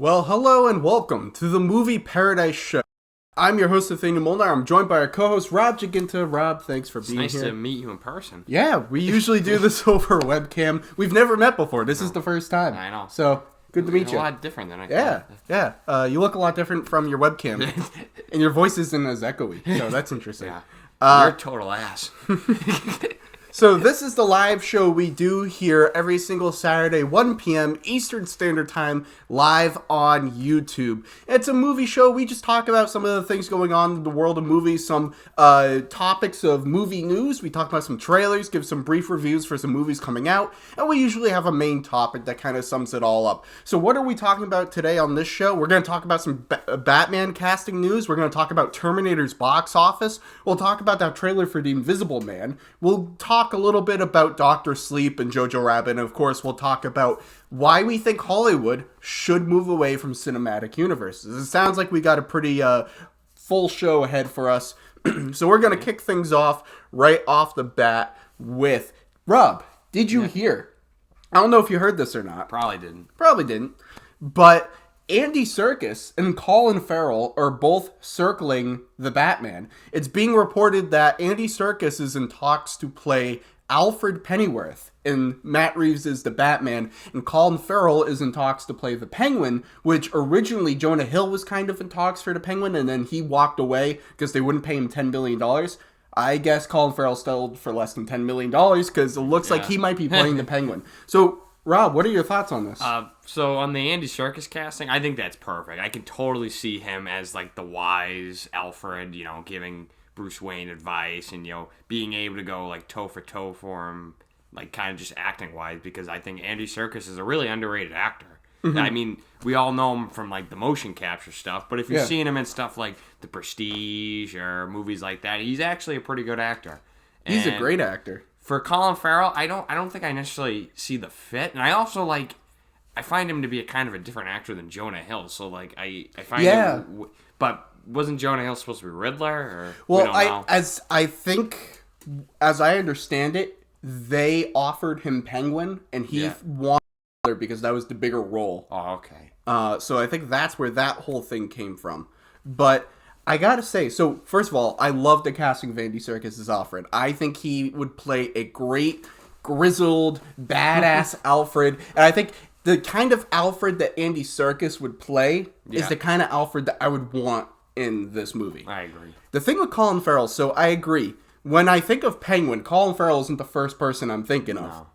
Well, hello and welcome to the Movie Paradise Show. I'm your host, Nathanael Molnár. I'm joined by our co-host, Rob Giachinta. Rob, thanks for being here. It's nice to meet you in person. Yeah, we usually do this over webcam. We've never met before. This is the first time. I know. So, good to meet you. A lot different than I thought. Yeah. You look a lot different from your webcam. And your voice isn't as echoey. So, that's interesting. You're a total ass. So this is the live show we do here every single Saturday, 1 p.m. Eastern Standard Time, live on YouTube. It's a movie show. We just talk about some of the things going on in the world of movies, some topics of movie news. We talk about some trailers, give some brief reviews for some movies coming out, and we usually have a main topic that kind of sums it all up. So what are we talking about today on this show? We're going to talk about some Batman casting news. We're going to talk about Terminator's box office. We'll talk about that trailer for The Invisible Man. We'll talk a little bit about Dr. Sleep and Jojo Rabbit, and of course we'll talk about why we think Hollywood should move away from cinematic universes. It sounds like we got a pretty full show ahead for us. So we're going to kick things off right off the bat with Rob. Did you hear? I don't know if you heard this or not. Probably didn't. But Andy Serkis and Colin Farrell are both circling the Batman. It's being reported that Andy Serkis is in talks to play Alfred Pennyworth, and Matt Reeves is the Batman, and Colin Farrell is in talks to play the Penguin, which originally Jonah Hill was kind of in talks for the Penguin, and then he walked away because they wouldn't pay him $10 million. I guess Colin Farrell settled for less than $10 million because it looks like he might be playing the Penguin. So, Rob, what are your thoughts on this? So on the Andy Serkis casting, I think that's perfect. I can totally see him as like the wise Alfred, giving Bruce Wayne advice and, being able to go like toe for toe for him, like kind of just acting wise, because I think Andy Serkis is a really underrated actor. Mm-hmm. I mean, we all know him from like the motion capture stuff, but if you're seeing him in stuff like The Prestige or movies like that, he's actually a pretty good actor. He's a great actor. For Colin Farrell, I don't think I necessarily see the fit, and I also I find him to be a kind of a different actor than Jonah Hill. So I find him, but wasn't Jonah Hill supposed to be Riddler? Or well, as I understand it, they offered him Penguin, and he wanted Riddler because that was the bigger role. Oh, okay. So I think that's where that whole thing came from, but. I gotta say, so first of all, I love the casting of Andy Serkis as Alfred. I think he would play a great, grizzled, badass Alfred. And I think the kind of Alfred that Andy Serkis would play is the kind of Alfred that I would want in this movie. I agree. The thing with Colin Farrell, so I agree. When I think of Penguin, Colin Farrell isn't the first person I'm thinking of. No.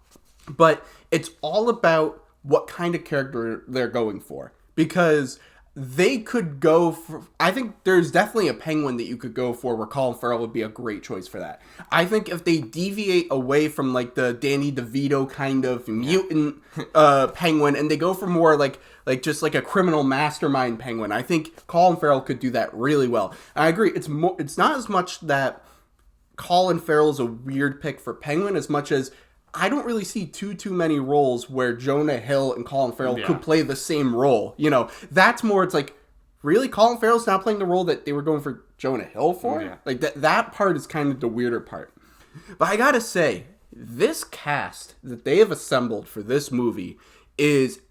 But it's all about what kind of character they're going for. Because they could go for... I think there's definitely a Penguin that you could go for where Colin Farrell would be a great choice for that. I think if they deviate away from like the Danny DeVito kind of mutant Penguin and they go for more like just like a criminal mastermind Penguin, I think Colin Farrell could do that really well. And I agree. It's not as much that Colin Farrell is a weird pick for Penguin as much as I don't really see too many roles where Jonah Hill and Colin Farrell could play the same role. That's more, it's like, really? Colin Farrell's not playing the role that they were going for Jonah Hill for? Yeah. Like, that part is kind of the weirder part. But I gotta say, this cast that they have assembled for this movie is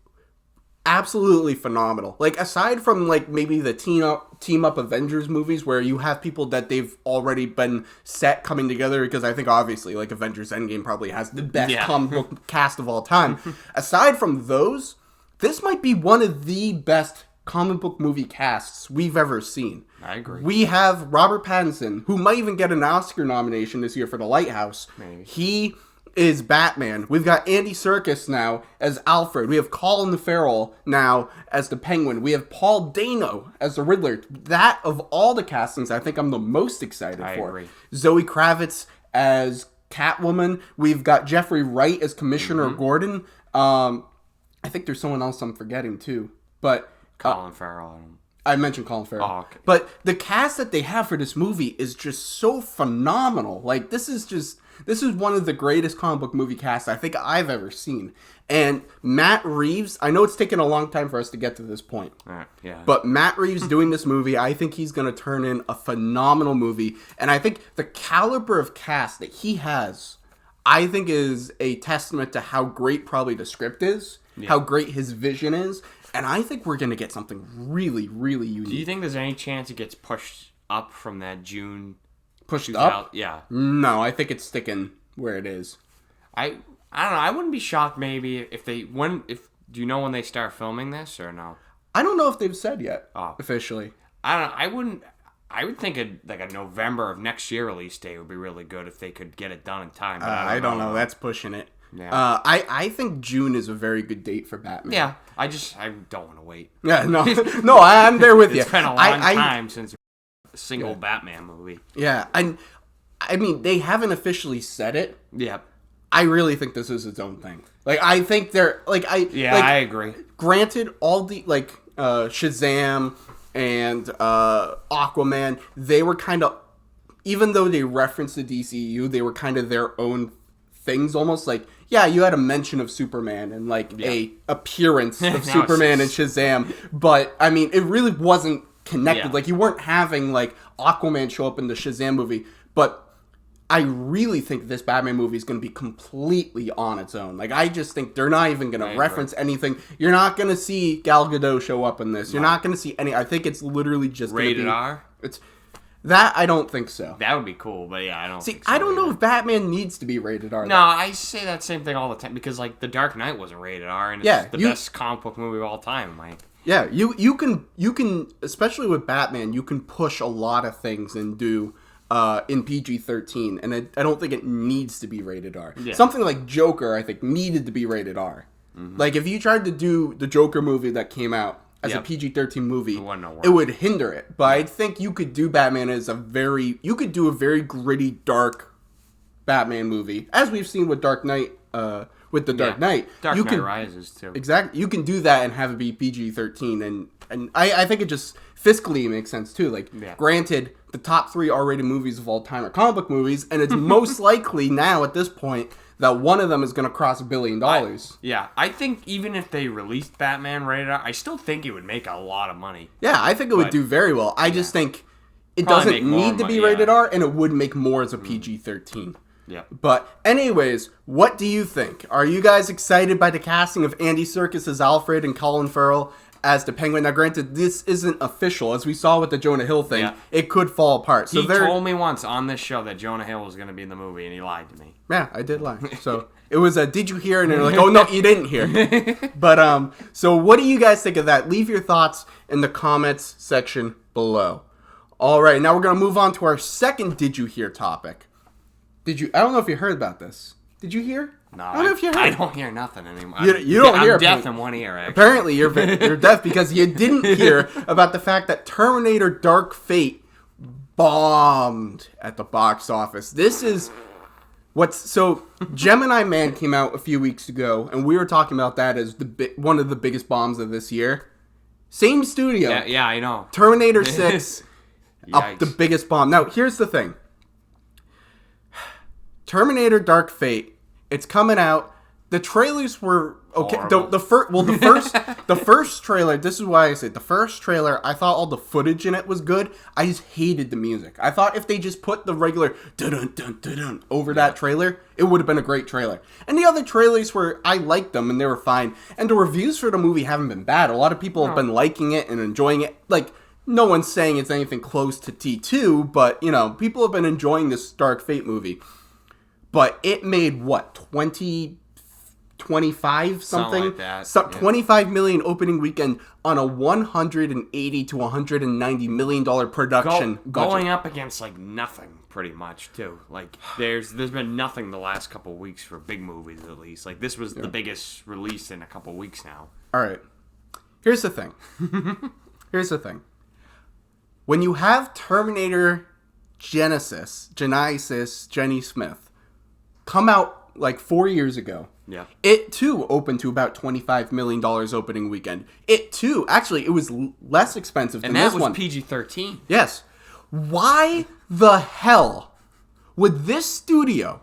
absolutely phenomenal. Like, aside from, like, maybe the team up Avengers movies where you have people that they've already been set coming together, because I think obviously like Avengers Endgame probably has the best comic book cast of all time. Aside from those, this might be one of the best comic book movie casts we've ever seen. I agree. We have Robert Pattinson, who might even get an Oscar nomination this year for The Lighthouse. Maybe. He is Batman. We've got Andy Serkis now as Alfred. We have Colin Farrell now as the Penguin. We have Paul Dano as the Riddler. That, of all the castings, I think I'm the most excited for. I agree. Zoe Kravitz as Catwoman. We've got Jeffrey Wright as Commissioner Gordon. I think there's someone else I'm forgetting, too. But Colin Farrell. I mentioned Colin Farrell. Oh, okay. But the cast that they have for this movie is just so phenomenal. Like, this is one of the greatest comic book movie casts I think I've ever seen. And Matt Reeves, I know it's taken a long time for us to get to this point. But Matt Reeves doing this movie, I think he's going to turn in a phenomenal movie. And I think the caliber of cast that he has, I think is a testament to how great probably the script is, how great his vision is, And I think we're going to get something really, really unique. Do you think there's any chance it gets pushed up from that June? Pushed up? Yeah. No, I think it's sticking where it is. I don't know. I wouldn't be shocked maybe if they do you know when they start filming this or no? I don't know if they've said yet officially. I don't know. I would think a November of next year release date would be really good if they could get it done in time. But I don't know. That's pushing it. Yeah. I think June is a very good date for Batman. Yeah. I don't want to wait. Yeah. No. No. I'm there with you. It's been a long time since a single Batman movie. Yeah. And I mean, they haven't officially said it. Yeah. I really think this is its own thing. Like, I think they're like I agree. Granted, all the Shazam and Aquaman, they were kind of, even though they referenced the DCU, they were kind of their own things almost. Like, yeah, you had a mention of Superman and a appearance of Superman and Shazam, but I mean, it really wasn't connected. Yeah. Like, you weren't having Aquaman show up in the Shazam movie, but I really think this Batman movie is going to be completely on its own. Like, I just think they're not even going to reference anything. You're not going to see Gal Gadot show up in this. You're not going to see any. I think it's literally just rated R. It's that I don't think so. That would be cool, but yeah, I don't. See, think so I don't know if Batman needs to be rated R. No, I say that same thing all the time because The Dark Knight wasn't rated R, and it's the best comic book movie of all time, Mike. Yeah, you can especially with Batman, you can push a lot of things and do. In PG-13, and I don't think it needs to be rated R. Yeah. Something like Joker, I think, needed to be rated R. Mm-hmm. Like, if you tried to do the Joker movie that came out as a PG-13 movie, it would hinder it. But I think you could do Batman as you could do a very gritty, dark Batman movie, as we've seen with Dark Knight, with the Dark Knight. Dark Knight Rises, too. Exactly. You can do that and have it be PG-13, and I think it just fiscally makes sense, too. Granted, the top 3 R-rated movies of all time are comic book movies, and it's most likely now at this point that one of them is going to cross $1 billion. I think even if they released Batman rated R, I still think it would make a lot of money. Yeah, I think it would do very well. I just think it doesn't need to be rated R, and it would make more as a PG-13. Yeah. But anyways, what do you think? Are you guys excited by the casting of Andy Serkis as Alfred and Colin Farrell as the Penguin? Now, granted, this isn't official. As we saw with the Jonah Hill thing, it could fall apart. So he told me once on this show that Jonah Hill was going to be in the movie, and he lied to me. Yeah, I did lie. So it was a, did you hear? And they're like, oh, no, you didn't hear. But, so what do you guys think of that? Leave your thoughts in the comments section below. All right, now we're going to move on to our second Did You Hear topic. I don't know if you heard about this. Did you hear? No, I don't know if you heard. I don't hear nothing anymore. You don't hear. I'm deaf in one ear, actually. Apparently, you're deaf because you didn't hear about the fact that Terminator Dark Fate bombed at the box office. This is so Gemini Man came out a few weeks ago, and we were talking about that as one of the biggest bombs of this year. Same studio. Yeah, I know. Terminator 6 up the biggest bomb. Now, here's the thing. Terminator Dark Fate, it's coming out. The trailers were okay. The first trailer, this is why I said the first trailer, I thought all the footage in it was good. I just hated the music. I thought if they just put the regular dun dun dun dun over that trailer, it would have been a great trailer. And the other trailers I liked them and they were fine. And the reviews for the movie haven't been bad. A lot of people have been liking it and enjoying it. Like, no one's saying it's anything close to T2, but people have been enjoying this Dark Fate movie. But it made, what, 25 something like that. 25 million opening weekend on a 180 to 190 million dollar production budget. Going up against nothing pretty much too. There's been nothing the last couple of weeks for big movies, at least. This was the biggest release in a couple of weeks now. All right, here's the thing. When you have Terminator Genisys Jenny Smith come out 4 years ago. Yeah. It too opened to about $25 million opening weekend. It too, actually, it was less expensive than this one. And that was PG-13. Yes. Why the hell would this studio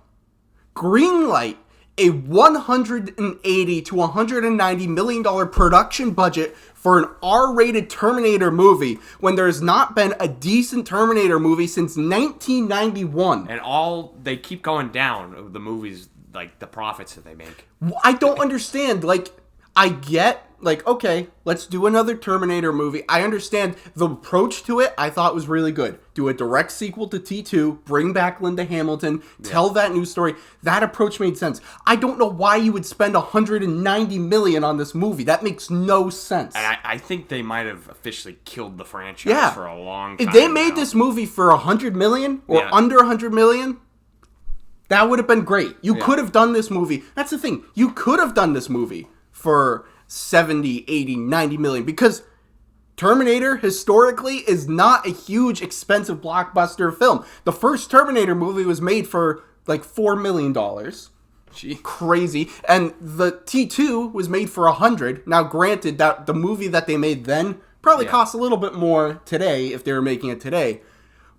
greenlight a $180 to $190 million production budget for an R-rated Terminator movie when there's not been a decent Terminator movie since 1991? And they keep going down, the movies, the profits that they make. I don't understand. I get, like, okay, let's do another Terminator movie. I understand the approach to it. I thought was really good. Do a direct sequel to T2, bring back Linda Hamilton, tell that new story. That approach made sense. I don't know why you would spend $190 million on this movie. That makes no sense. And I think they might have officially killed the franchise for a long time. If they made this movie for $100 million or under $100 million, that would have been great. You could have done this movie. That's the thing. You could have done this movie for 70, 80, 90 million, because Terminator historically is not a huge expensive blockbuster film. The first Terminator movie was made for like $4 million. Gee. Crazy. And the T2 was made for 100. Now granted that the movie that they made then probably costs a little bit more today if they were making it today.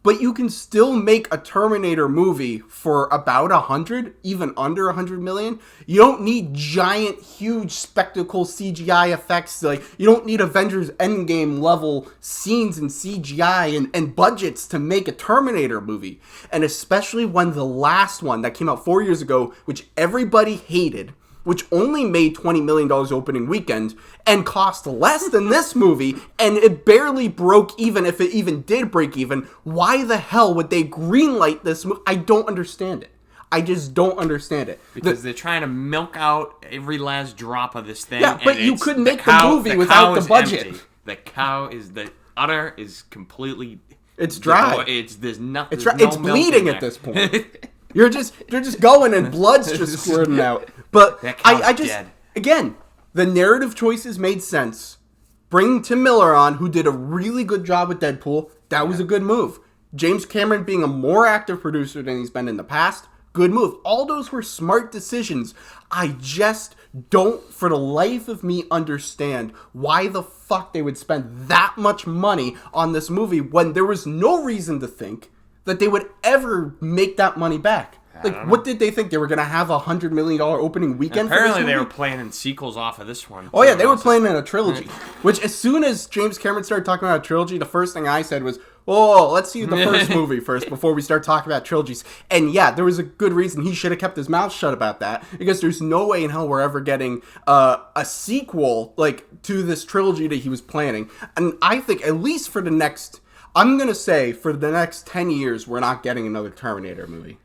But you can still make a Terminator movie for about 100, even under 100 million. You don't need giant, huge spectacle CGI effects. Like, you don't need Avengers Endgame level scenes and CGI and budgets to make a Terminator movie. And especially when the last one that came out 4 years ago, which everybody hated, which only made $20 million opening weekend and cost less than this movie, and it barely broke even, if it even did break even. Why the hell would they greenlight this movie? I don't understand it. I just don't understand it. Because they're trying to milk out every last drop of this thing. Yeah, but you couldn't make the movie without the budget. Empty. The cow is, the udder is completely... It's dry. There's nothing. It's bleeding at this point. You're just going and blood's just squirting out. But I just, again, the narrative choices made sense. Bring Tim Miller on, who did a really good job with Deadpool. That was a good move. James Cameron being a more active producer than he's been in the past. Good move. All those were smart decisions. I just don't, for the life of me, understand why the fuck they would spend that much money on this movie when there was no reason to think that they would ever make that money back. Like, what did they think? They were going to have $100 million opening weekend? Apparently, they were planning sequels off of this one. Oh, yeah, they were planning a trilogy. Which, as soon as James Cameron started talking about a trilogy, the first thing I said was, oh, let's see the first movie first before we start talking about trilogies. And yeah, there was a good reason he should have kept his mouth shut about that, because there's no way in hell we're ever getting a sequel, like, to this trilogy that he was planning. And I think, at least for the next... I'm going to say, for the next 10 years, we're not getting another Terminator movie.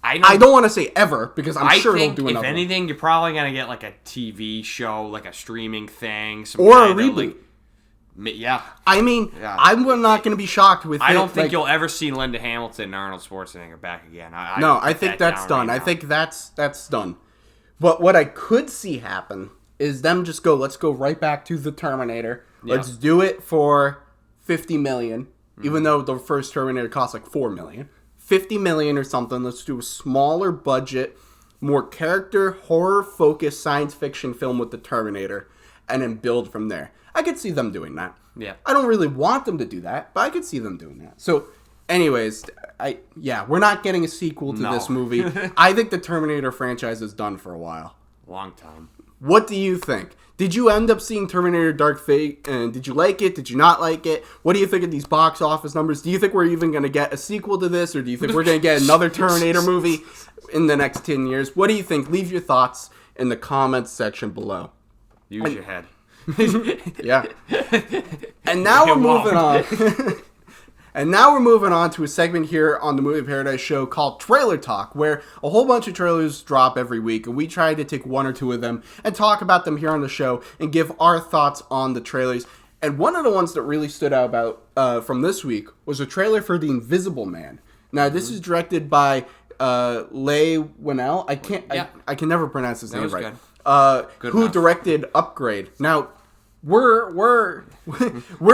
I don't want to say ever, because I'm sure they'll do another one. If anything, you're probably going to get, like, a TV show, like a streaming thing. Or a reboot. Yeah. I mean, I'm not going to be shocked with I don't think you'll ever see Linda Hamilton and Arnold Schwarzenegger back again. I think that's done. Right, I think that's done. But what I could see happen is them just go, let's go right back to the Terminator. Yeah. Let's do it for $50 million. Even though the first Terminator cost like $4 million. $50 million or something. Let's do a smaller budget, more character, horror-focused science fiction film with the Terminator, and then build from there. I could see them doing that. Yeah. I don't really want them to do that, but I could see them doing that. So, anyways, we're not getting a sequel to this movie. I think the Terminator franchise is done for a while. Long time. What do you think? Did you end up seeing Terminator Dark Fate, and did you like it? Did you not like it? What do you think of these box office numbers? Do you think we're even going to get a sequel to this, or do you think we're going to get another Terminator movie in the next 10 years? What do you think? Leave your thoughts in the comments section below. Use your head. Yeah. And now we're moving on. And now we're moving on to a segment here on the Movie Paradise Show called Trailer Talk, where a whole bunch of trailers drop every week, and we try to take one or two of them and talk about them here on the show and give our thoughts on the trailers. And one of the ones that really stood out about from this week was a trailer for The Invisible Man. Now, this is directed by Leigh Whannell. I can never pronounce his name right. Who directed Upgrade. Now, we're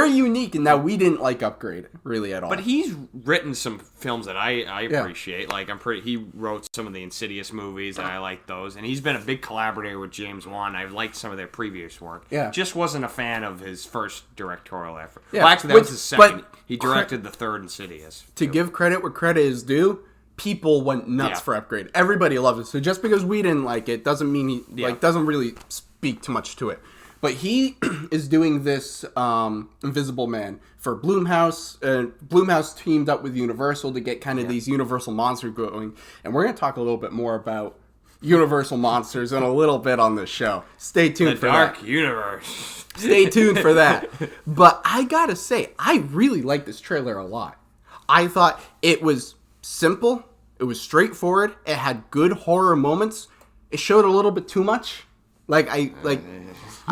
unique in that we didn't like Upgrade really at all. But he's written some films that I appreciate. Like he wrote some of the Insidious movies, and I like those. And he's been a big collaborator with James Wan. I've liked some of their previous work. Yeah. Just wasn't a fan of his first directorial effort. Yeah. Well, actually, that was his second. He directed the third Insidious. To give credit where credit is due, people went nuts for Upgrade. Everybody loved it. So just because we didn't like it doesn't mean doesn't really speak too much to it. But he is doing this Invisible Man for Blumhouse. Blumhouse teamed up with Universal to get kind of these Universal monsters going. And we're going to talk a little bit more about Universal monsters in a little bit on this show. Stay tuned for that. The Dark Universe. Stay tuned for that. But I gotta say, I really like this trailer a lot. I thought it was simple. It was straightforward. It had good horror moments. It showed a little bit too much. I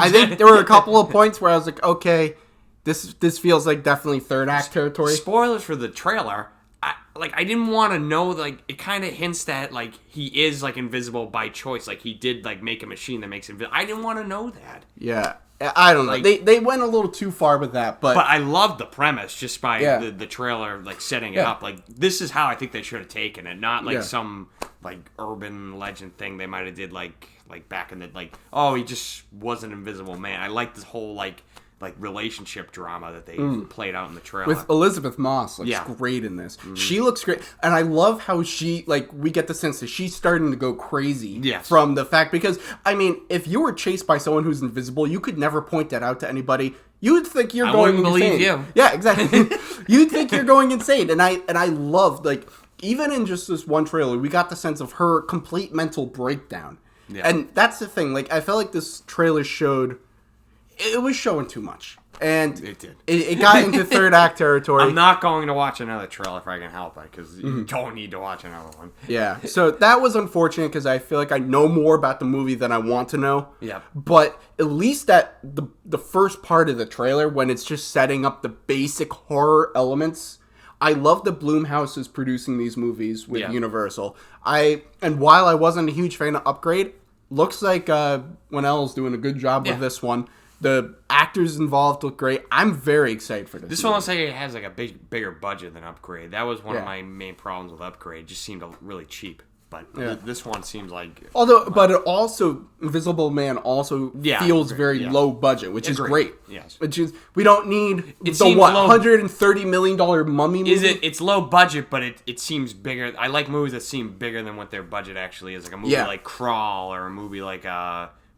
think there were a couple of points where I was like, okay, this feels like definitely third act territory. Spoilers for the trailer. I didn't want to know, it kind of hints that, he is, invisible by choice. He did, make a machine that makes him invisible. I didn't want to know that. Yeah. I don't know. They went a little too far with that, but I love the premise just by the trailer, setting it up. This is how I think they should have taken it, not, some, urban legend thing they might have did, back in the, oh, he just was an invisible man. I like this whole, relationship drama that they played out in the trailer. With Elizabeth Moss looks great in this. Mm-hmm. She looks great. And I love how she, we get the sense that she's starting to go crazy from the fact, because, if you were chased by someone who's invisible, you could never point that out to anybody. You would think you're going insane. I wouldn't believe you. Yeah, exactly. You'd think you're going insane. And I loved, even in just this one trailer, we got the sense of her complete mental breakdown. Yeah. And that's the thing. I felt like this trailer showed... It was showing too much. And it did. It got into third act territory. I'm not going to watch another trailer if I can help it, because you don't need to watch another one. Yeah. So that was unfortunate, because I feel like I know more about the movie than I want to know. Yeah. But at least at the first part of the trailer, when it's just setting up the basic horror elements, I love that Blumhouse is producing these movies with Universal. And while I wasn't a huge fan of Upgrade, looks like Winnell's doing a good job with this one. The actors involved look great. I'm very excited for this. This one looks like it has a bigger budget than Upgrade. That was one of my main problems with Upgrade. It just seemed really cheap. But this one seems like... But it also... Invisible Man also feels very low budget, which is great. Yes. Which is... We don't need $130 million mummy movie? It's low budget, but it seems bigger. I like movies that seem bigger than what their budget actually is. Like a movie like Crawl, or a movie like...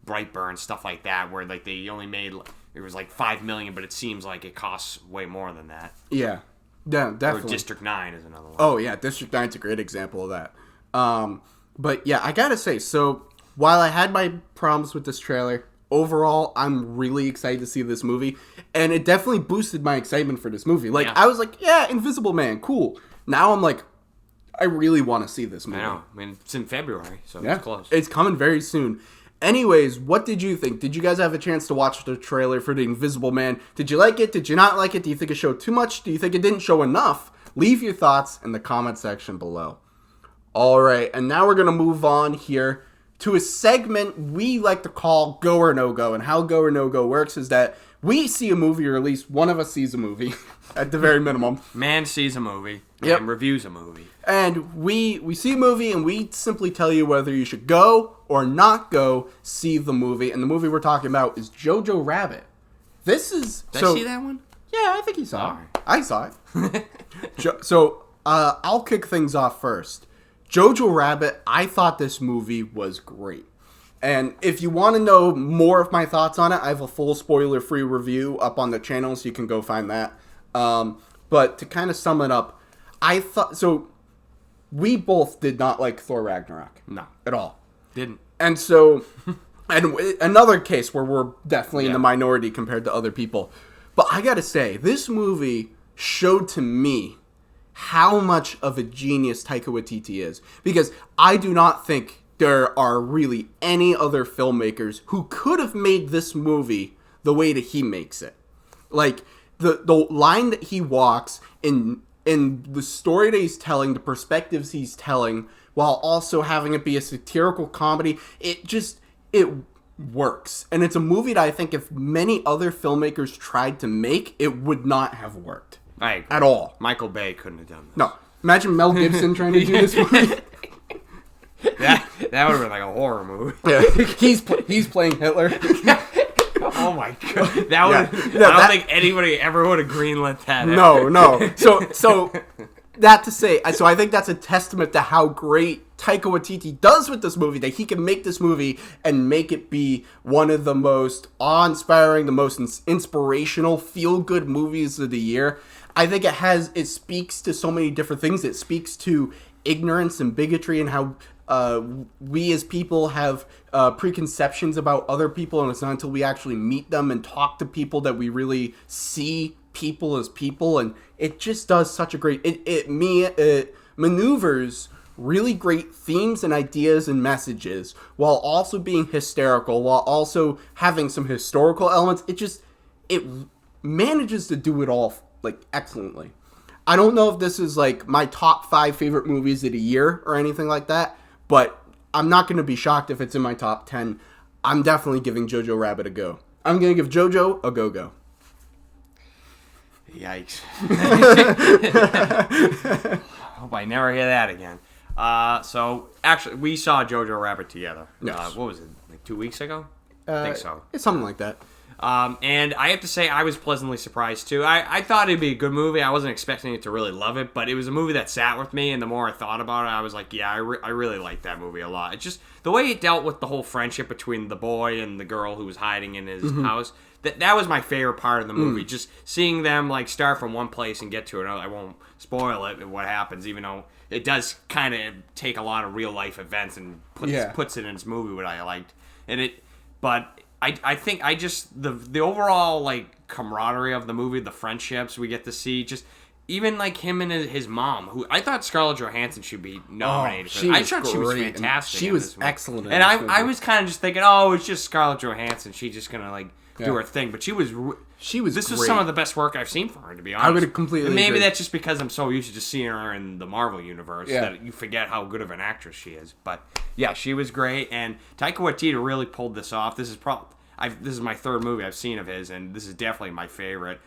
Brightburn, stuff like that, where they only made, it was $5 million, but it seems like it costs way more than that. Yeah, definitely. Or District 9 is another one. Oh yeah, District 9's a great example of that. But yeah, I gotta say, so while I had my problems with this trailer, overall I'm really excited to see this movie, and it definitely boosted my excitement for this movie. I was like, yeah, Invisible Man, cool. Now I'm like, I really want to see this movie. I know. It's in February, so it's close. It's coming very soon. Anyways, what did you think? Did you guys have a chance to watch the trailer for The Invisible Man? Did you like it? Did you not like it? Do you think it showed too much? Do you think it didn't show enough? Leave your thoughts in the comment section below. All right, and now we're going to move on here to a segment we like to call Go or No Go. And how Go or No Go works is that we see a movie, or at least one of us sees a movie, at the very minimum. Man sees a movie and reviews a movie. And we see a movie, and we simply tell you whether you should go or not go see the movie. And the movie we're talking about is Jojo Rabbit. This is... Did I see that one? Yeah, I think you saw it. I saw it. So, I'll kick things off first. Jojo Rabbit, I thought this movie was great. And if you want to know more of my thoughts on it, I have a full spoiler-free review up on the channel, so you can go find that. But to kind of sum it up, I thought... So, we both did not like Thor Ragnarok. No. At all. Didn't. And so... And another case where we're definitely in the minority compared to other people. But I gotta say, this movie showed to me how much of a genius Taika Waititi is. Because I do not think there are really any other filmmakers who could have made this movie the way that he makes it. Like, the line that he walks in the story that he's telling, the perspectives he's telling, while also having it be a satirical comedy, it works. And it's a movie that I think if many other filmmakers tried to make, it would not have worked. At all. Michael Bay couldn't have done this. No. Imagine Mel Gibson trying to do this movie. That would have been like a horror movie. Yeah. He's playing Hitler. Oh my god. I don't think anybody ever would have greenlit that. No. So that to say, so I think that's a testament to how great Taika Waititi does with this movie, that he can make this movie and make it be one of the most awe-inspiring, the most inspirational, feel-good movies of the year. I think it speaks to so many different things. It speaks to ignorance and bigotry and how we as people have preconceptions about other people, and it's not until we actually meet them and talk to people that we really see people as people. And it just does such a great... It maneuvers really great themes and ideas and messages while also being hysterical, while also having some historical elements. It manages to do it all like excellently. I don't know if this is like my top 5 favorite movies of the year or anything like that, but I'm not going to be shocked if it's in my top 10. I'm definitely giving Jojo Rabbit a go. I'm going to give Jojo a go-go. Yikes. Hope I never hear that again. So, actually, we saw Jojo Rabbit together. Yes. What was it, like 2 weeks ago? I think so. It's something like that. And I have to say, I was pleasantly surprised, too. I thought it'd be a good movie. I wasn't expecting it to really love it, but it was a movie that sat with me, and the more I thought about it, I was like, yeah, I really liked that movie a lot. It's just, the way it dealt with the whole friendship between the boy and the girl who was hiding in his house, that was my favorite part of the movie. Just seeing them, like, start from one place and get to another. I won't spoil it, what happens, even though it does kind of take a lot of real-life events and puts it in its movie, what I liked. But I think the overall, like, camaraderie of the movie, the friendships we get to see, just even like him and his mom, who I thought Scarlett Johansson should be nominated for. I thought she was fantastic. She was excellent. And I was kind of just thinking, oh, it's just Scarlett Johansson. She's just gonna like do her thing. But she was. This was some of the best work I've seen for her, to be honest. I would completely and maybe agree. that's just because I'm so used to just seeing her in the Marvel universe that you forget how good of an actress she is. But yeah, she was great, and Taika Waititi really pulled this off. This is my third movie I've seen of his, and this is definitely my favorite.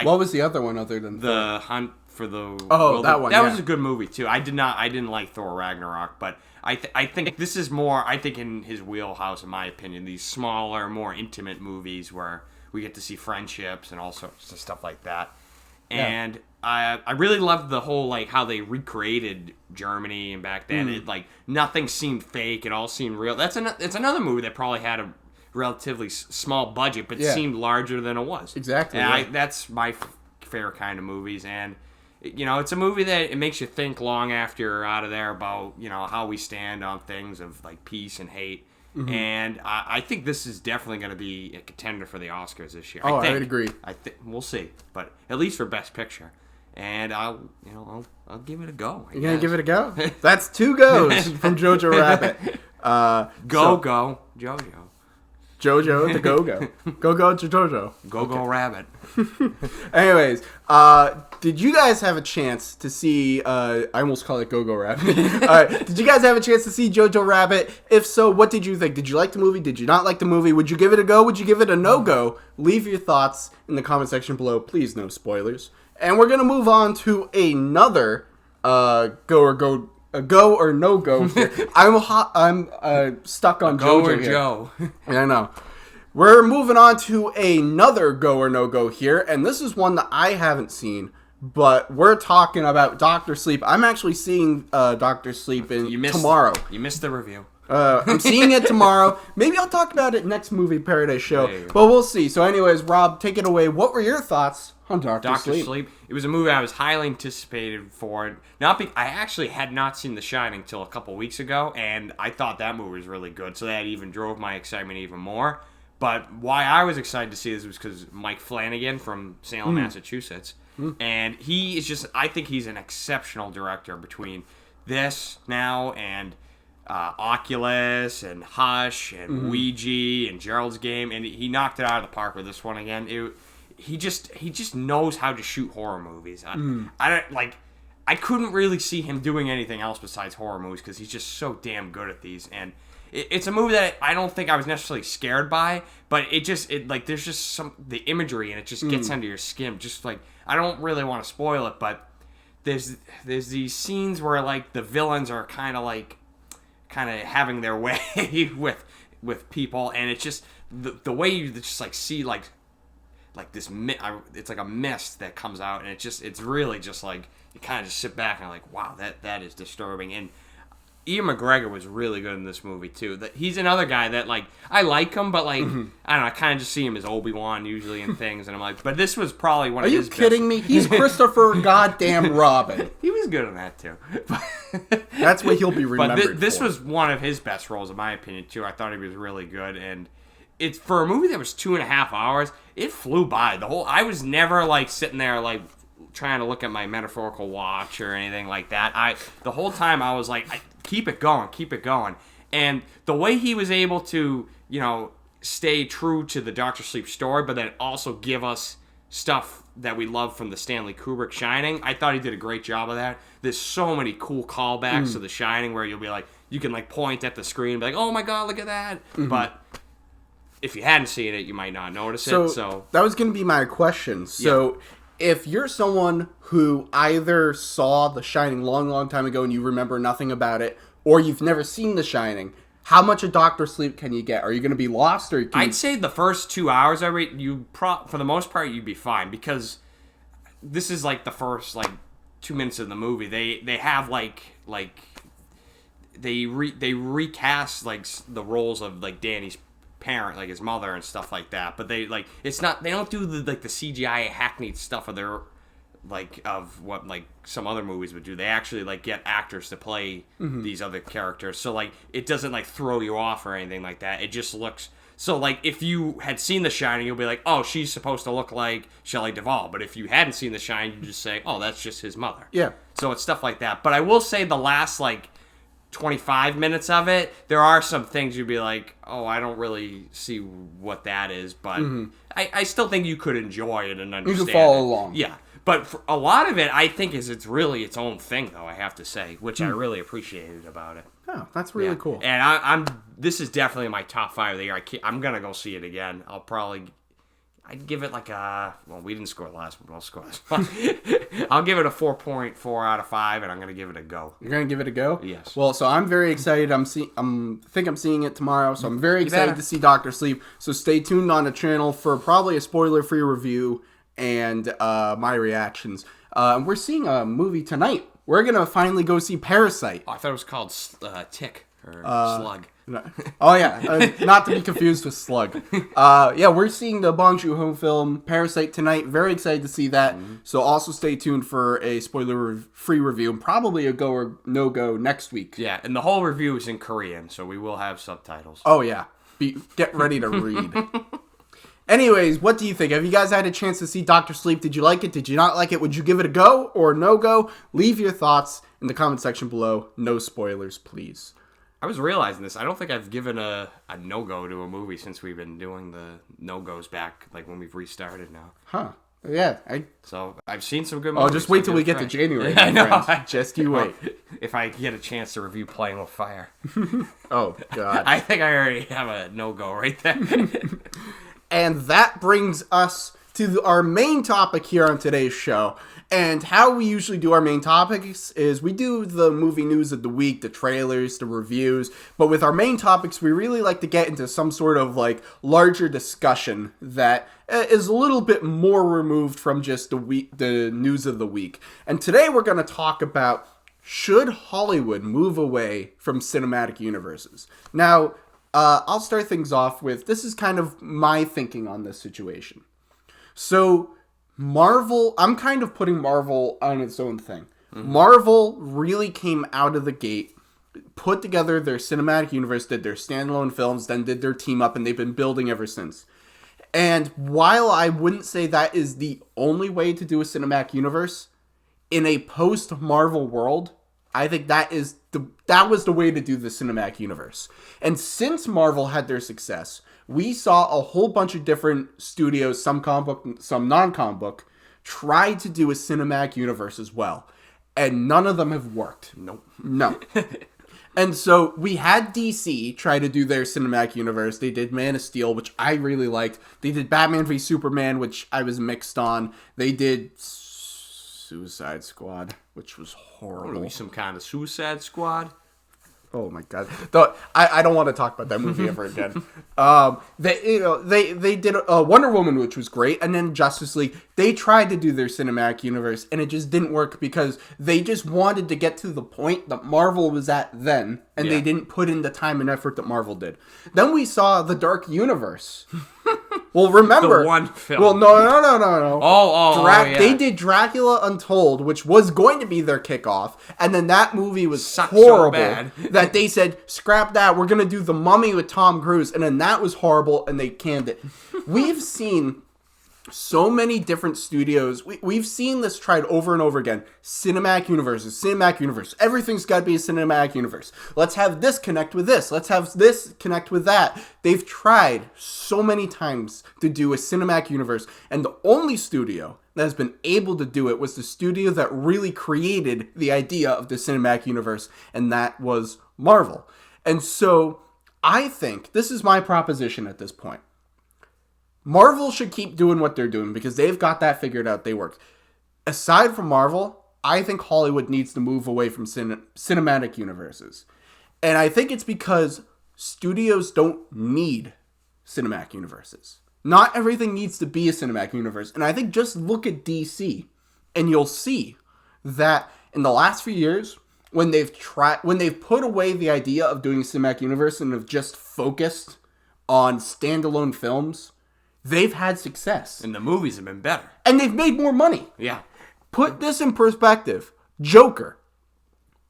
What was the other one other than the Hunt for the? That one. That was a good movie too. I didn't like Thor Ragnarok, but I think this is more. I think in his wheelhouse, in my opinion, these smaller, more intimate movies where we get to see friendships and all sorts of stuff like that. And I really loved the whole like how they recreated Germany and back then. It like nothing seemed fake. It all seemed real. It's another movie that probably had a relatively small budget, but seemed larger than it was. Exactly. And that's my favorite kind of movies. And it's a movie that it makes you think long after you're out of there about how we stand on things of like peace and hate. And I think this is definitely going to be a contender for the Oscars this year. I would agree. We'll see, but at least for Best Picture. And I'll give it a go. You're gonna give it a go? That's 2 goes from Jojo Rabbit. Go Jojo. Jojo the Go-Go. Go-Go to Jojo. Go Rabbit. Anyways, did you guys have a chance to see, I almost call it Go-Go Rabbit. Did you guys have a chance to see Jojo Rabbit? If so, what did you think? Did you like the movie? Did you not like the movie? Would you give it a go? Would you give it a no-go? Leave your thoughts in the comment section below. Please, no spoilers. And we're going to move on to another go or no go here. I'm stuck on Go Jojo or here. Joe. I know. We're moving on to another go or no go here, and this is one that I haven't seen, but we're talking about Dr. Sleep. I'm actually seeing Dr. Sleep tomorrow. You missed the review. I'm seeing it tomorrow. Maybe I'll talk about it next Movie Paradise show, but we'll see. So anyways, Rob, take it away. What were your thoughts on Dr. Sleep? It was a movie I was highly anticipated for. I actually had not seen The Shining till a couple weeks ago, and I thought that movie was really good, so that even drove my excitement even more. But why I was excited to see this was because Mike Flanagan from Salem, Massachusetts, and he is I think he's an exceptional director between this now and Oculus and Hush and Ouija and Gerald's Game, and he knocked it out of the park with this one again. He just knows how to shoot horror movies. I couldn't really see him doing anything else besides horror movies because he's just so damn good at these. And it's a movie that I don't think I was necessarily scared by, but there's just the imagery and it just gets under your skin. Just like, I don't really want to spoil it, but there's these scenes where like the villains are kind of having their way with people, and it's just the way you just like see like this it's like a mist that comes out, and it's really just like you kind of just sit back and like, wow, that is disturbing. And Ian McGregor was really good in this movie too. That he's another guy that like I like him, but like I don't know, I kind of just see him as Obi-Wan usually in things, and I'm like, but this was probably one of his. Are you kidding me? He's Christopher goddamn Robin. He was good in that too. That's what he'll be remembered But this for. was one of his best roles in my opinion too. I thought he was really good, and it's for a movie that was 2.5 hours. It flew by. I was never like sitting there like trying to look at my metaphorical watch or anything like that. The whole time I was like, keep it going. And the way he was able to, stay true to the Dr. Sleep story, but then also give us stuff that we love from the Stanley Kubrick Shining, I thought he did a great job of that. There's so many cool callbacks to The Shining where you'll be like, you can like point at the screen and be like, oh my god, look at that. But if you hadn't seen it, you might not notice it. So that was going to be my question. So if you're someone who either saw The Shining long time ago and you remember nothing about it, or you've never seen The Shining, how much of Dr. Sleep can you get? Are you going to be lost? Or I'd say the first 2 hours, for the most part, you'd be fine, because this is like the first 2 minutes of the movie. They have they recast like the roles of like Danny's parent, like his mother and stuff like that, but they don't do the CGI hackneyed stuff of their of what like some other movies would do. They actually like get actors to play these other characters, so like it doesn't like throw you off or anything like that. It just looks so like if you had seen The Shining, you'll be like, oh, she's supposed to look like Shelley Duvall. But if you hadn't seen The Shining, you just say, oh, that's just his mother. Yeah. So it's stuff like that. But I will say the last 25 minutes of it, there are some things you'd be like, oh, I don't really see what that is, but I still think you could enjoy it and understand. You can follow along. Yeah. But for a lot of it, I think it's really its own thing, though, I have to say, which I really appreciated about it. Oh, that's really cool. And this is definitely my top 5 of the year. I'm going to go see it again. I'd give it we didn't score the last one, we'll score this one. I'll give it a 4.4 out of 5, and I'm going to give it a go. You're going to give it a go? Yes. Well, so I'm very excited. I think I'm seeing it tomorrow, so I'm very excited to see Dr. Sleep. So stay tuned on the channel for probably a spoiler-free review and my reactions. We're seeing a movie tonight. We're going to finally go see Parasite. Oh, I thought it was called Tick or Slug. Oh, yeah. Not to be confused with Slug. We're seeing the Bong Joon-ho film Parasite tonight. Very excited to see that. So also stay tuned for a spoiler-free review and probably a go or no-go next week. Yeah, and the whole review is in Korean, so we will have subtitles. Oh, yeah. Get ready to read. Anyways, what do you think? Have you guys had a chance to see Dr. Sleep? Did you like it? Did you not like it? Would you give it a go or no go? Leave your thoughts in the comment section below. No spoilers, please. I was realizing this. I don't think I've given a no-go to a movie since we've been doing the no-goes back, like when we've restarted now. Huh. Yeah. So I've seen some good movies. Oh, just wait till we get to January, I know. friends. Just you wait. If I get a chance to review Playing with Fire. Oh, God. I think I already have a no-go right there. And that brings us to our main topic here on today's show. And how we usually do our main topics is we do the movie news of the week, the trailers, the reviews. But with our main topics, we really like to get into some sort of larger discussion that is a little bit more removed from just the news of the week. And today we're going to talk about, should Hollywood move away from cinematic universes? Now, I'll start things off with, this is kind of my thinking on this situation. So, Marvel, I'm kind of putting Marvel on its own thing. Marvel really came out of the gate, put together their cinematic universe, did their standalone films, then did their team up, and they've been building ever since. And while I wouldn't say that is the only way to do a cinematic universe, in a post-Marvel world, I think that was the way to do the cinematic universe. And since Marvel had their success, we saw a whole bunch of different studios, some comic book, some non-comic book, try to do a cinematic universe as well. And none of them have worked. Nope. No. And so we had DC try to do their cinematic universe. They did Man of Steel, which I really liked. They did Batman v Superman, which I was mixed on. They did Suicide Squad, which was horrible. Some kind of Suicide Squad? Oh my god! I don't want to talk about that movie ever again. They did Wonder Woman, which was great, and then Justice League. They tried to do their cinematic universe, and it just didn't work because they just wanted to get to the point that Marvel was at then, and they didn't put in the time and effort that Marvel did. Then we saw the Dark Universe. Well, remember the one film. Well, no. Oh, They did Dracula Untold, which was going to be their kickoff, and then that movie was Sucked horrible. so bad. That they said, scrap that, we're going to do The Mummy with Tom Cruise, and then that was horrible, and they canned it. We've seen so many different studios. We've seen this tried over and over again. Cinematic universe. Everything's got to be a cinematic universe. Let's have this connect with this. Let's have this connect with that. They've tried so many times to do a cinematic universe, and the only studio that has been able to do it was the studio that really created the idea of the cinematic universe, and that was Marvel. And so I think, this is my proposition at this point, Marvel should keep doing what they're doing because they've got that figured out. They work. Aside from Marvel, I think Hollywood needs to move away from cinematic universes. And I think it's because studios don't need cinematic universes. Not everything needs to be a cinematic universe. And I think just look at DC and you'll see that in the last few years, when they've put away the idea of doing a cinematic universe and have just focused on standalone films, they've had success. And the movies have been better. And they've made more money. Yeah. Put this in perspective. Joker,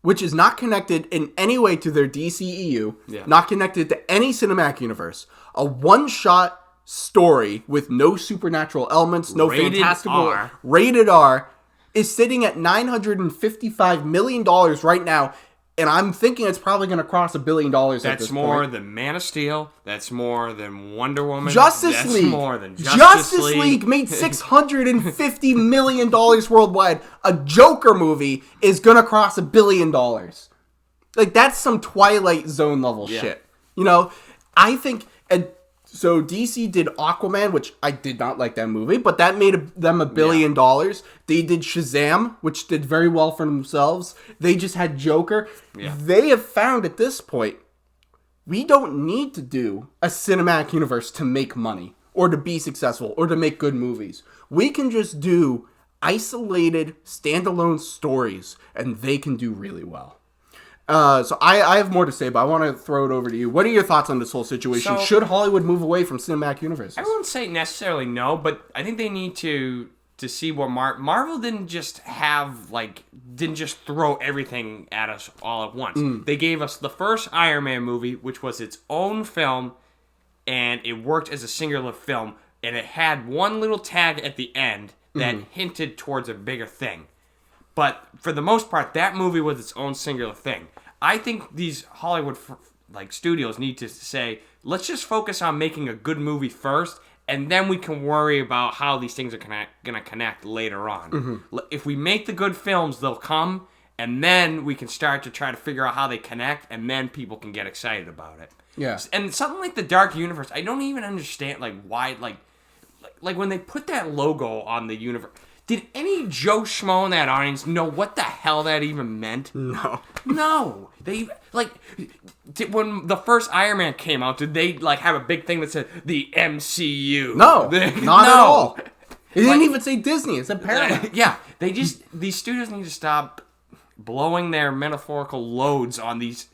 which is not connected in any way to their DCEU, not connected to any cinematic universe, a one-shot story with no supernatural elements, no fantastical... Rated R, is sitting at $955 million right now. And I'm thinking it's probably going to cross $1 billion at this point. That's more than Man of Steel. That's more than Wonder Woman. Justice League. That's more than Justice League made $650 million worldwide. A Joker movie is going to cross $1 billion. Like, that's some Twilight Zone level shit. You know, I think... So DC did Aquaman, which I did not like that movie, but that made them $1 billion. They did Shazam, which did very well for themselves. They just had Joker. They have found at this point, we don't need to do a cinematic universe to make money or to be successful or to make good movies. We can just do isolated, standalone stories, and they can do really well. So I have more to say, but I want to throw it over to you. What are your thoughts on this whole situation? Should Hollywood move away from cinematic universes? I wouldn't say necessarily no, but I think they need to see what Marvel didn't just throw everything at us all at once. They gave us the first Iron Man movie, which was its own film, and it worked as a singular film, and it had one little tag at the end that hinted towards a bigger thing. But for the most part, that movie was its own singular thing. I think these Hollywood studios need to say, let's just focus on making a good movie first, and then we can worry about how these things are going to connect later on. If we make the good films, they'll come, and then we can start to try to figure out how they connect, and then people can get excited about it. Yeah. And something like the Dark Universe, I don't even understand why when they put that logo on the universe. Did any Joe Schmo in that audience know what the hell that even meant? No. They, when the first Iron Man came out, did they, have a big thing that said, the MCU? No. Not at all. It didn't even say Disney. It said Paramount. Yeah. These studios need to stop blowing their metaphorical loads on these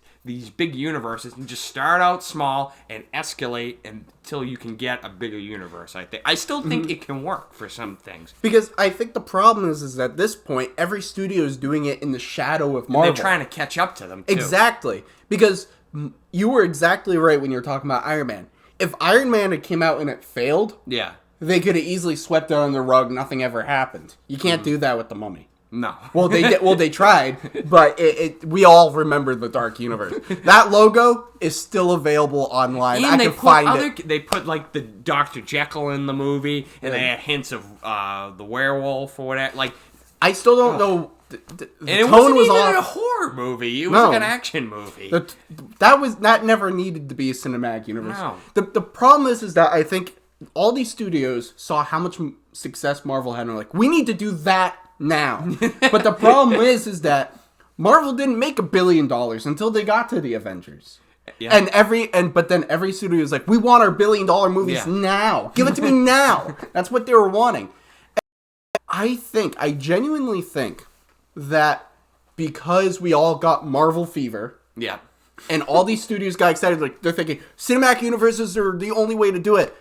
big universes and just start out small and escalate until you can get a bigger universe. I still think it can work for some things. Because I think the problem is at this point, every studio is doing it in the shadow of Marvel. They're trying to catch up to them, too. Exactly. Because you were exactly right when you were talking about Iron Man. If Iron Man had came out and it failed, they could have easily swept it under the rug. Nothing ever happened. You can't do that with The Mummy. No. Well, they did. Well, they tried, but we all remember the Dark Universe. That logo is still available online. And I can find it. They put the Dr. Jekyll in the movie, and they had hints of the werewolf or whatever. I still don't know. The and tone it wasn't was even off. a horror movie. It was an action movie. That never needed to be a cinematic universe. No. The problem is that I think all these studios saw how much success Marvel had, and they're like, we need to do that now. But the problem is that Marvel didn't make $1 billion until they got to the Avengers. Yeah. But then every studio was like, we want our $1 billion movies now. Give it to me now. That's what they were wanting. And I genuinely think that because we all got Marvel fever. Yeah. And all these studios got excited, like they're thinking cinematic universes are the only way to do it.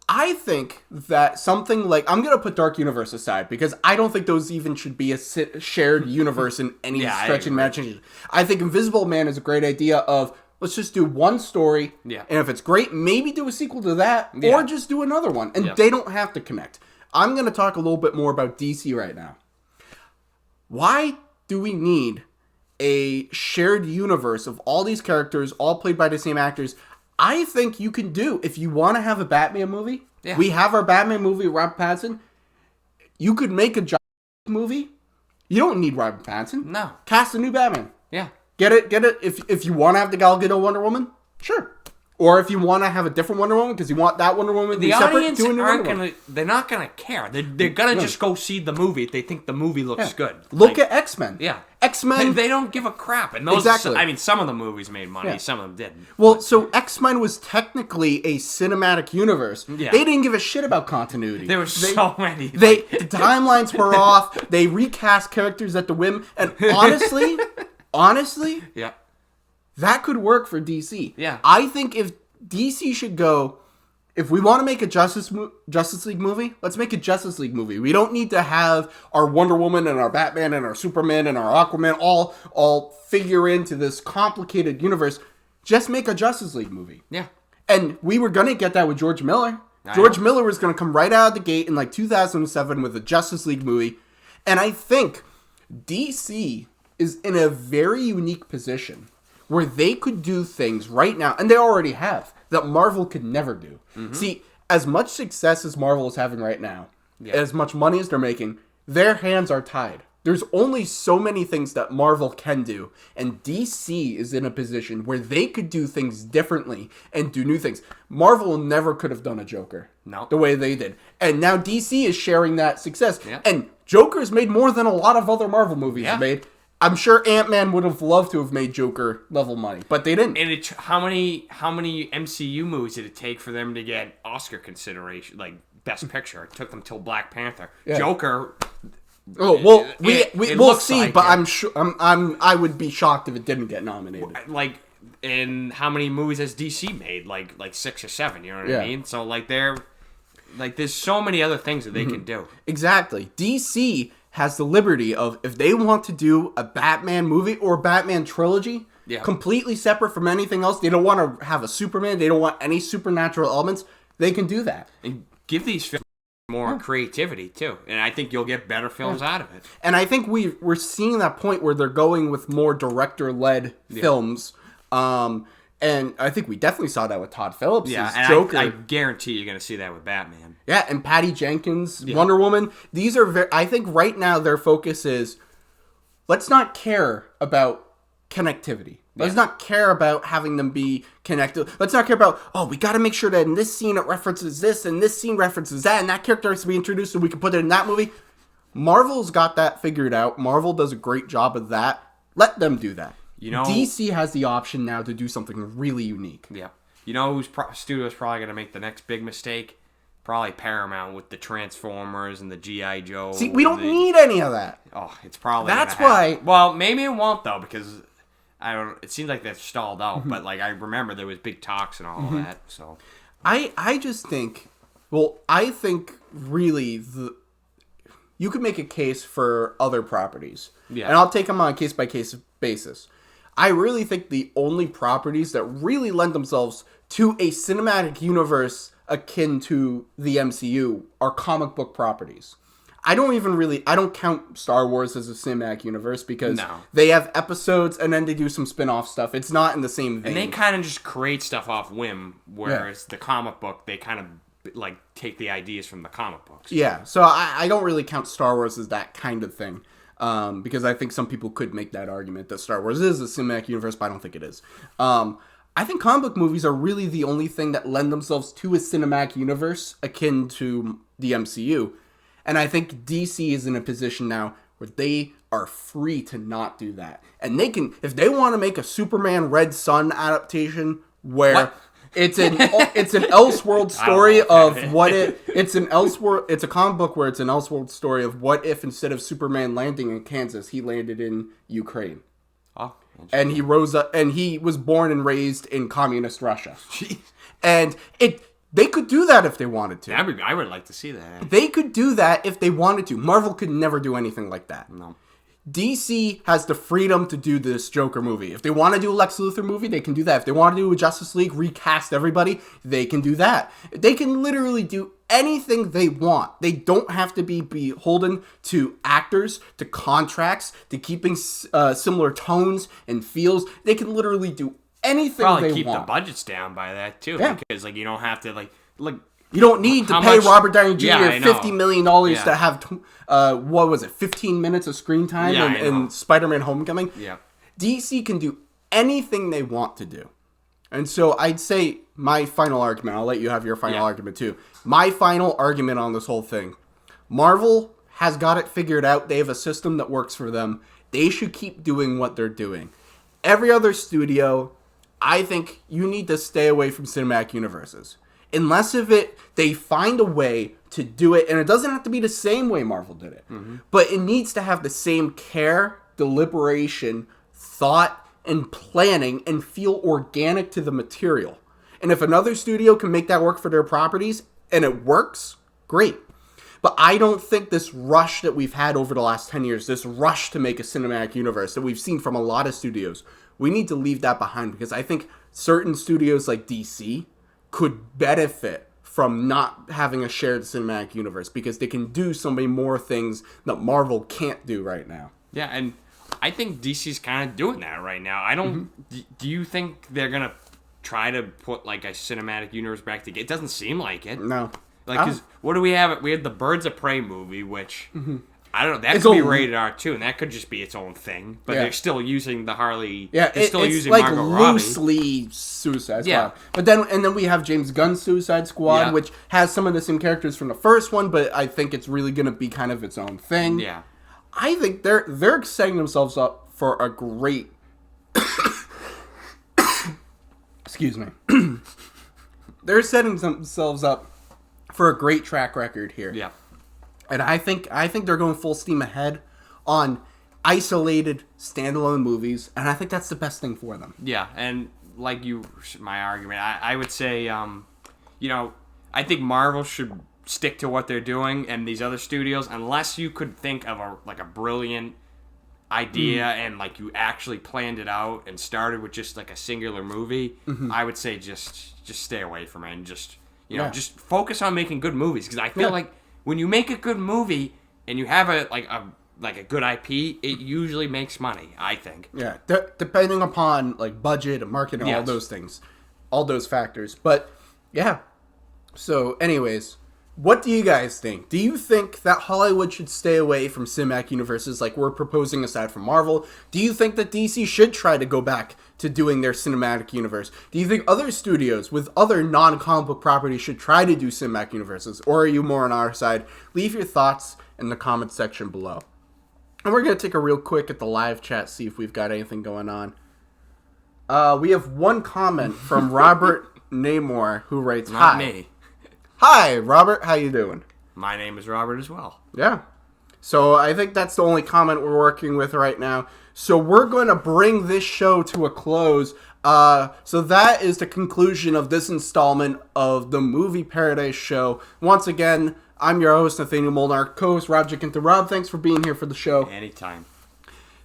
I think that something like, I'm going to put Dark Universe aside because I don't think those even should be a shared universe in any stretch and imagination. I think Invisible Man is a great idea of, let's just do one story. Yeah. And if it's great, maybe do a sequel to that or just do another one. And they don't have to connect. I'm going to talk a little bit more about DC right now. Why do we need a shared universe of all these characters, all played by the same actors? I think you can do, if you want to have a Batman movie, we have our Batman movie, Robert Pattinson. You could make a Justice movie. You don't need Robert Pattinson. No. Cast a new Batman. Yeah. Get it. If you want to have the Gal Gadot Wonder Woman, sure. Or if you want to have a different Wonder Woman because you want that Wonder Woman to be separate, audience do a new aren't Wonder gonna. Woman. They're not gonna care. They're gonna just go see the movie if they think the movie looks good. Look at X-Men. Yeah. X-Men. They don't give a crap. And those, Exactly. I mean, some of the movies made money. Some of them didn't. Well, so X-Men was technically a cinematic universe. Yeah. They didn't give a shit about continuity. There were so many. The timelines were off. They recast characters at the whim. And honestly, yeah. that could work for DC. Yeah. I think if DC should go, if we want to make a Justice League movie, let's make a Justice League movie. We don't need to have our Wonder Woman and our Batman and our Superman and our Aquaman all figure into this complicated universe. Just make a Justice League movie. Yeah. And we were going to get that with George Miller. George Miller was going to come right out of the gate in like 2007 with a Justice League movie. And I think DC is in a very unique position where they could do things right now, and they already have, that Marvel could never do. Mm-hmm. See, as much success as Marvel is having right now, as much money as they're making, their hands are tied. There's only so many things that Marvel can do, and DC is in a position where they could do things differently and do new things. Marvel never could have done a Joker the way they did. And now DC is sharing that success. Yeah. And Joker's made more than a lot of other Marvel movies made. I'm sure Ant-Man would have loved to have made Joker level money, but they didn't. And how many MCU movies did it take for them to get Oscar consideration, like Best Picture? It took them till Black Panther. Yeah. Joker. Oh well, we'll see. Like, but I'm sure I would be shocked if it didn't get nominated. Like, and how many movies has DC made? Like 6 or 7. You know what I mean? So there's so many other things that they can do. Exactly. DC has the liberty of, if they want to do a Batman movie or a Batman trilogy, completely separate from anything else, they don't want to have a Superman, they don't want any supernatural elements, they can do that. And give these films more creativity, too. And I think you'll get better films out of it. And I think we're seeing that point where they're going with more director-led films. And I think we definitely saw that with Todd Phillips' Joker. I guarantee you're going to see that with Batman. Yeah, and Patty Jenkins, Wonder Woman. These are I think right now their focus is, let's not care about connectivity. Let's not care about having them be connected. Let's not care about, we got to make sure that in this scene it references this, and this scene references that, and that character has to be introduced so we can put it in that movie. Marvel's got that figured out. Marvel does a great job of that. Let them do that. DC has the option now to do something really unique. Yeah. You know whose studio's probably going to make the next big mistake? Probably Paramount with the Transformers and the G.I. Joe. See, we don't need any of that. Oh, it's probably That's why. Well, maybe it won't, though, because it seems like they've stalled out. But I remember there was big talks and all of that. So I just think, I think really you could make a case for other properties. Yeah. And I'll take them on a case-by-case basis. I really think the only properties that really lend themselves to a cinematic universe akin to the MCU are comic book properties. I don't count Star Wars as a cinematic universe because they have episodes and then they do some spin-off stuff. It's not in the same vein. And they kind of just create stuff off whim, whereas the comic book, they kind of take the ideas from the comic books. Yeah, so I don't really count Star Wars as that kind of thing. Because I think some people could make that argument that Star Wars is a cinematic universe, but I don't think it is. I think comic book movies are really the only thing that lend themselves to a cinematic universe akin to the MCU. And I think DC is in a position now where they are free to not do that. And they can, if they want to make a Superman Red Sun adaptation where What? it's an Elseworld story of what if it's a comic book where it's an Elseworld story of what if instead of Superman landing in Kansas, he landed in Ukraine. Oh, and he rose up, and he was born and raised in communist Russia. Jeez. And they could do that if they wanted to. I would like to see that. They could do that if they wanted to. Marvel could never do anything like that. No. DC has the freedom to do this Joker movie. If they want to do a Lex Luthor movie, they can do that. If they want to do a Justice League, recast everybody, they can do that. They can literally do anything they want. They don't have to be beholden to actors, to contracts, to keeping similar tones and feels. They can literally do anything they want. Probably keep the budgets down by that too, because you don't have to like. You don't need to pay Robert Downey Jr. $50 million to have, 15 minutes of screen time in Spider-Man Homecoming? Yeah. DC can do anything they want to do. And so I'd say my final argument, I'll let you have your final argument too. My final argument on this whole thing. Marvel has got it figured out. They have a system that works for them. They should keep doing what they're doing. Every other studio, I think you need to stay away from cinematic universes. Unless they find a way to do it, and it doesn't have to be the same way Marvel did it, but it needs to have the same care, deliberation, thought, and planning, and feel organic to the material. And if another studio can make that work for their properties, and it works, great. But I don't think this rush that we've had over the last 10 years, this rush to make a cinematic universe that we've seen from a lot of studios, we need to leave that behind, because I think certain studios like DC could benefit from not having a shared cinematic universe because they can do so many more things that Marvel can't do right now. Yeah, and I think DC's kind of doing that right now. I don't. Do you think they're gonna try to put like a cinematic universe back together? It doesn't seem like it. No. Like, cause what do we have? We had the Birds of Prey movie, which I don't know. That could be rated R too, and that could just be its own thing. But they're still using the Harley. Yeah, they're still using like Margot Robbie. Loosely Suicide Squad. But then we have James Gunn's Suicide Squad, which has some of the same characters from the first one, but I think it's really going to be kind of its own thing. Yeah, I think they're setting themselves up for a great. Excuse me. They're setting themselves up for a great track record here. Yeah. And I think they're going full steam ahead on isolated standalone movies, and I think that's the best thing for them. Yeah, and like my argument, I would say, I think Marvel should stick to what they're doing, and these other studios, unless you could think of a brilliant idea and like you actually planned it out and started with just like a singular movie, I would say just stay away from it and just just focus on making good movies, because I feel like when you make a good movie and you have a good IP, it usually makes money, I think. Yeah, depending upon like budget and market and all those things, all those factors. But yeah. So, anyways, what do you guys think? Do you think that Hollywood should stay away from cinematic universes like we're proposing aside from Marvel? Do you think that DC should try to go back to doing their cinematic universe? Do you think other studios with other non-comic book properties should try to do cinematic universes? Or are you more on our side? Leave your thoughts in the comments section below. And we're going to take a real quick at the live chat, see if we've got anything going on. We have one comment from Robert Namor, who writes, Not me. Hi, Robert. How you doing? My name is Robert as well. Yeah. So I think that's the only comment we're working with right now. So we're going to bring this show to a close. So that is the conclusion of this installment of the Movie Paradise Show. Once again, I'm your host, Nathanael Molnár, co-host Rob Giachinta. Rob, thanks for being here for the show. Anytime.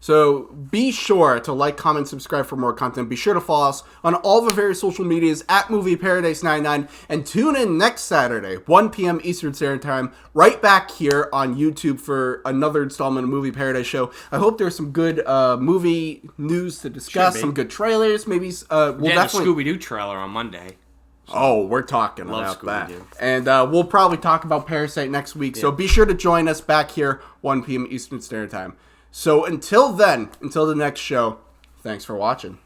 So be sure to like, comment, subscribe for more content. Be sure to follow us on all the various social medias at Movie Paradise 99. And tune in next Saturday, 1 p.m. Eastern Standard Time, right back here on YouTube for another installment of Movie Paradise Show. I hope there's some good movie news to discuss, some good trailers. Maybe we'll definitely... a Scooby-Doo trailer on Monday. Oh, we're talking about that. And we'll probably talk about Parasite next week. Yeah. So be sure to join us back here, 1 p.m. Eastern Standard Time. So until then, until the next show, thanks for watching.